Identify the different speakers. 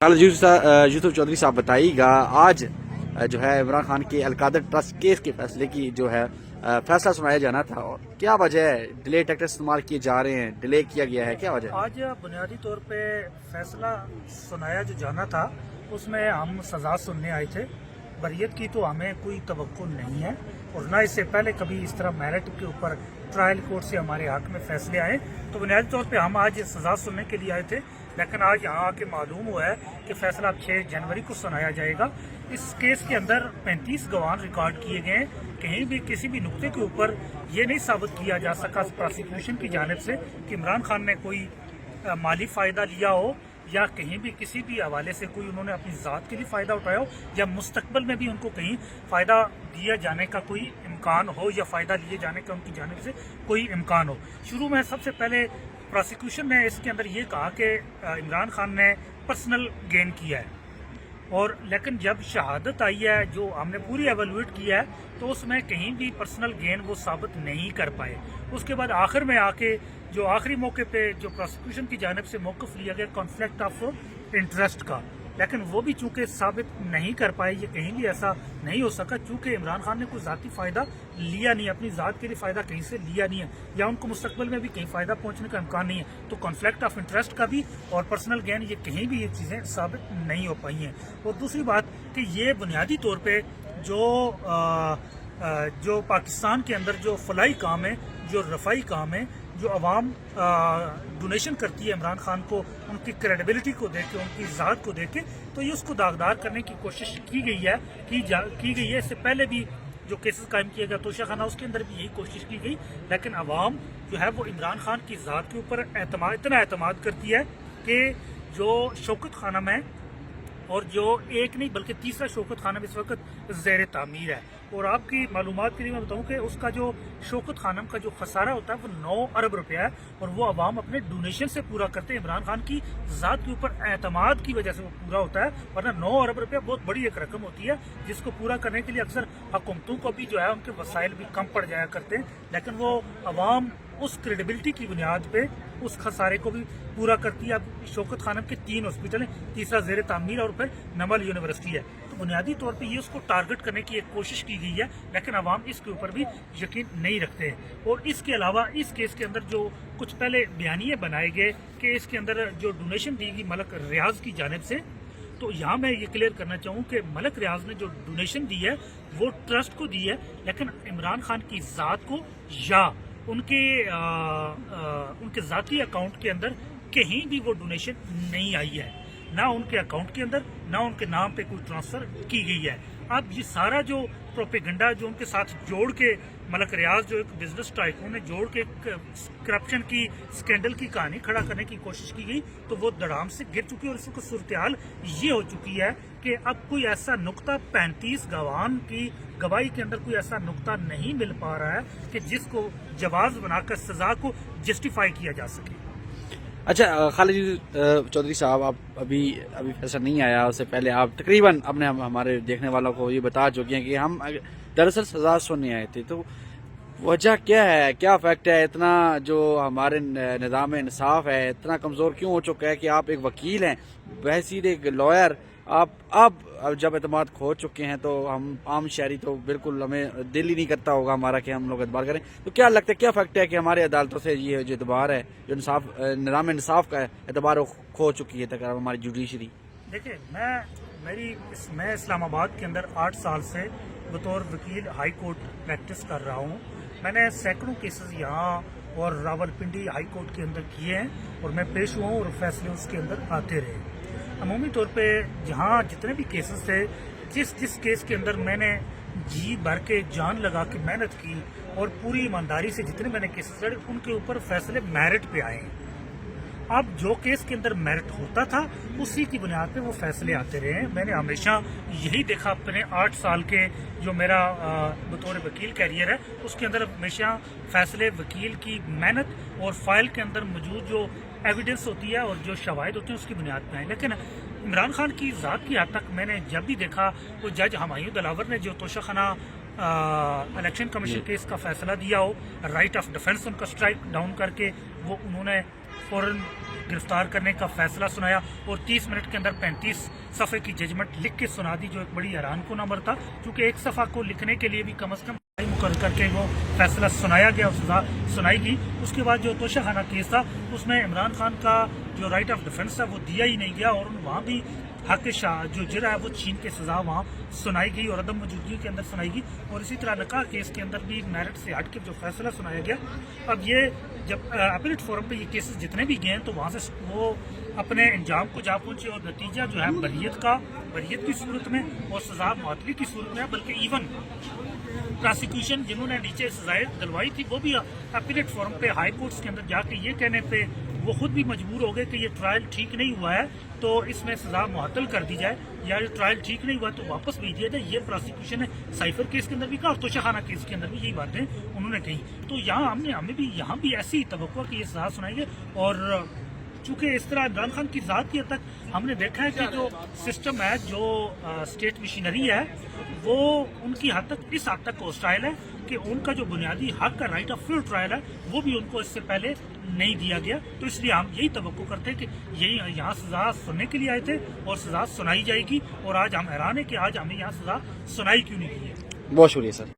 Speaker 1: خالد یوسف چودھری صاحب بتائیے گا، آج جو ہے عمران خان کے القادر ٹرسٹ کیس کے فیصلے کی جو ہے فیصلہ سنایا جانا تھا، اور کیا وجہ ہے ڈیلے ٹیکٹر استعمال کیے جا رہے ہیں، ڈیلے کیا گیا ہے، کیا وجہ ہے؟
Speaker 2: آج بنیادی طور پہ فیصلہ سنایا جو جانا تھا اس میں ہم سزا سننے آئے تھے. بریت کی تو ہمیں کوئی توقع نہیں ہے، اور نہ اس سے پہلے کبھی اس طرح میرٹ کے اوپر ٹرائل کورٹ سے ہمارے حق میں فیصلے آئے. تو بنیادی طور پہ ہم آج سزا سننے کے لیے آئے تھے، لیکن آج یہاں آ کے معلوم ہوا ہے کہ فیصلہ 6 جنوری کو سنایا جائے گا. اس کیس کے اندر 35 گواہ ریکارڈ کیے گئے ہیں. کہیں بھی کسی بھی نقطے کے اوپر یہ نہیں ثابت کیا جا سکا پروسیکیوشن کی جانب سے کہ عمران خان نے کوئی مالی فائدہ لیا ہو، یا کہیں بھی کسی بھی حوالے سے کوئی انہوں نے اپنی ذات کے لیے فائدہ اٹھایا ہو، یا مستقبل میں بھی ان کو کہیں فائدہ دیا جانے کا کوئی امکان ہو، یا فائدہ لیے جانے کا ان کی جانب سے کوئی امکان ہو. شروع میں سب سے پہلے پروسیکیوشن نے اس کے اندر یہ کہا کہ عمران خان نے پرسنل گین کیا ہے، اور لیکن جب شہادت آئی ہے جو ہم نے پوری ایویلویٹ کیا ہے تو اس میں کہیں بھی پرسنل گین وہ ثابت نہیں کر پائے. اس کے بعد آخر میں آ کے جو آخری موقع پہ جو پروسیکیوشن کی جانب سے موقف لیا گیا کانفلکٹ آف انٹرسٹ کا، لیکن وہ بھی چونکہ ثابت نہیں کر پائے. یہ کہیں بھی ایسا نہیں ہو سکا چونکہ عمران خان نے کوئی ذاتی فائدہ لیا نہیں ہے، اپنی ذات کے لیے فائدہ کہیں سے لیا نہیں ہے، یا ان کو مستقبل میں بھی کہیں فائدہ پہنچنے کا امکان نہیں ہے. تو کانفلکٹ آف انٹرسٹ کا بھی اور پرسنل گین یہ کہیں بھی یہ چیزیں ثابت نہیں ہو پائی ہیں. اور دوسری بات کہ یہ بنیادی طور پہ جو پاکستان کے اندر جو فلاحی کام ہے، جو رفائی کام ہے، جو عوام ڈونیشن کرتی ہے عمران خان کو، ان کی کریڈیبلٹی کو دیکھ کے، ان کی ذات کو دیکھ کے، تو یہ اس کو داغدار کرنے کی کوشش کی گئی ہے. اس سے پہلے بھی جو کیسز قائم کیا گیا توشہ خانہ، اس کے اندر بھی یہی کوشش کی گئی، لیکن عوام جو ہے وہ عمران خان کی ذات کے اوپر اتنا اعتماد کرتی ہے کہ جو شوکت خانم ہے، اور جو ایک نہیں بلکہ تیسرا شوکت خانم اس وقت زیر تعمیر ہے. اور آپ کی معلومات کے لیے میں بتاؤں کہ اس کا جو شوکت خانم کا جو خسارہ ہوتا ہے وہ 9 ارب روپیہ ہے، اور وہ عوام اپنے ڈونیشن سے پورا کرتے ہیں. عمران خان کی ذات کے اوپر اعتماد کی وجہ سے وہ پورا ہوتا ہے، ورنہ 9 ارب روپیہ بہت بڑی ایک رقم ہوتی ہے جس کو پورا کرنے کے لیے اکثر حکومتوں کو بھی جو ہے ان کے وسائل بھی کم پڑ جایا کرتے ہیں، لیکن وہ عوام اس کریڈیبلٹی کی بنیاد پہ اس خسارے کو بھی پورا کرتی ہے. اب شوکت خانم کے 3 ہاسپٹل ہیں، تیسرا زیر تعمیر، اور پھر نمل یونیورسٹی ہے. تو بنیادی طور پہ یہ اس کو ٹارگٹ کرنے کی ایک کوشش کی گئی ہے، لیکن عوام اس کے اوپر بھی یقین نہیں رکھتے ہیں. اور اس کے علاوہ اس کیس کے اندر جو کچھ پہلے بیانیے بنائے گئے کہ اس کے اندر جو ڈونیشن دی گئی ملک ریاض کی جانب سے، تو یہاں میں یہ کلیئر کرنا چاہوں کہ ملک ریاض نے جو ڈونیشن دی ہے وہ ٹرسٹ کو دی ہے، لیکن عمران خان کی ذات کو یا ان کے ذاتی اکاؤنٹ کے اندر کہیں بھی وہ ڈونیشن نہیں آئی ہے، نہ ان کے اکاؤنٹ کے اندر، نہ ان کے نام پہ کوئی ٹرانسفر کی گئی ہے. اب یہ سارا جو پروپیگنڈا جو ان کے ساتھ جوڑ کے ملک ریاض جو ایک بزنس ٹائکون نے جوڑ کے کرپشن کی اسکینڈل کی کہانی کھڑا کرنے کی کوشش کی گئی، تو وہ دڑام سے گر چکی. اور اس وقت صورتحال یہ ہو چکی ہے کہ اب کوئی ایسا نقطہ 35 گواہان کی گواہی کے اندر کوئی ایسا نقطہ نہیں مل پا رہا ہے کہ جس کو جواز بنا کر سزا کو جسٹیفائی کیا جا سکے.
Speaker 1: اچھا خالد چودھری صاحب، آپ ابھی فیصلہ نہیں آیا، اس سے پہلے آپ تقریباً اپنے ہمارے دیکھنے والوں کو یہ بتا چکے ہیں کہ ہم دراصل سزا سننے آئے تھے. تو وجہ کیا ہے، کیا فیکٹ ہے اتنا جو ہمارے نظام انصاف ہے اتنا کمزور کیوں ہو چکا ہے کہ آپ ایک وکیل ہیں، بحیثیت ایک لائر، آپ جب اعتماد کھو چکے ہیں تو ہم عام شہری تو بالکل ہمیں دل ہی نہیں کرتا ہوگا ہمارا کہ ہم لوگ اعتبار کریں. تو کیا لگتا ہے، کیا فیکٹ ہے کہ ہماری عدالتوں سے یہ جو اعتبار ہے، جو نظام انصاف کا اعتبار کھو چکی ہے تقریباً ہماری جوڈیشری؟
Speaker 2: دیکھیں، میں اسلام آباد کے اندر 8 سال سے بطور وکیل ہائی کورٹ پریکٹس کر رہا ہوں. میں نے سینکڑوں کیسز یہاں اور راول پنڈی ہائی کورٹ کے اندر کیے ہیں، اور میں پیش ہوا ہوں اور فیصلے اس کے اندر آتے رہے. عمومی طور پہ جہاں جتنے بھی کیسز تھے، جس کیس کے اندر میں نے جی بھر کے جان لگا کے محنت کی اور پوری ایمانداری سے جتنے میں نے کیسز لڑے، ان کے اوپر فیصلے میرٹ پہ آئے ہیں. اب جو کیس کے اندر میرٹ ہوتا تھا اسی کی بنیاد پہ وہ فیصلے آتے رہے ہیں. میں نے ہمیشہ یہی دیکھا اپنے 8 سال کے جو میرا بطور وکیل کیریئر ہے اس کے اندر، ہمیشہ فیصلے وکیل کی محنت اور فائل کے اندر موجود جو ایویڈنس ہوتی ہے اور جو شواہد ہوتے ہیں اس کی بنیاد پہ آئے. لیکن عمران خان کی ذات کی حد تک میں نے جب بھی دیکھا وہ جج ہمایوں دلاور نے جو توشہ خانہ الیکشن کمیشن کیس کا فیصلہ دیا ہو، رائٹ آف ڈیفنس ان کا اسٹرائک ڈاؤن کر کے وہ انہوں نے فوراً گرفتار کرنے کا فیصلہ سنایا اور 30 منٹ کے اندر 35 صفحے کی ججمنٹ لکھ کے سنا دی، جو ایک بڑی حیران کن امر تھا، کیونکہ ایک صفحہ کو لکھنے کے لیے بھی کم از کم مقرر کر کے وہ فیصلہ سنایا گیا اور سزا سنائی گئی۔ اس کے بعد جو توشہ خانہ کیس تھا اس میں عمران خان کا جو رائٹ آف ڈیفنس تھا وہ دیا ہی نہیں گیا، اور وہاں بھی حق جو جرا ہے وہ چھین کے سزا وہاں سنائی گئی اور عدم موجودگی کے اندر سنائی گئی۔ اور اسی طرح نکاح کیس کے اندر بھی میرٹ سے ہٹ کے جو فیصلہ سنایا گیا۔ اب یہ جب اپیلیٹ فورم پہ یہ کیسز جتنے بھی گئے ہیں تو وہاں سے وہ اپنے انجام کو جا پہنچے، اور نتیجہ جو ہے بریت کی صورت میں اور سزا معطلی کی صورت میں ہے، بلکہ ایون پراسیکیوشن جنہوں نے نیچے سزائیں دلوائی تھی وہ بھی اپیلیٹ فورم پہ ہائی کورٹس کے اندر جا کے یہ کہنے پہ وہ خود بھی مجبور ہو گئے کہ یہ ٹرائل ٹھیک نہیں ہوا ہے تو اس میں سزا معطل کر دی جائے، یا یہ ٹرائل ٹھیک نہیں ہوا تو واپس بھیج دیا جائے۔ یہ پراسیکیوشن نے سائفر کیس کے اندر بھی کہا اور توشہ خانہ کیس کے اندر بھی یہی باتیں انہوں نے کہی۔ تو یہاں ہمیں بھی یہاں بھی ایسی توقع کہ یہ سزا سنائی ہے، اور چونکہ اس طرح عمران خان کی ذات کی حد تک ہم نے دیکھا ہے کہ جو سسٹم ہے، جو اسٹیٹ مشینری ہے، وہ ان کی حد تک اس حد تک ہوسٹائل ہے کہ ان کا جو بنیادی حق کا رائٹ آف فل ٹرائل ہے وہ بھی ان کو اس سے پہلے نہیں دیا گیا۔ تو اس لیے ہم یہی توقع کرتے ہیں کہ یہی یہاں سزا سننے کے لیے آئے تھے اور سزا سنائی جائے گی، اور آج ہم حیران ہیں کہ آج ہمیں یہاں سزا سنائی کیوں نہیں کی ہے۔
Speaker 1: بہت شکریہ سر۔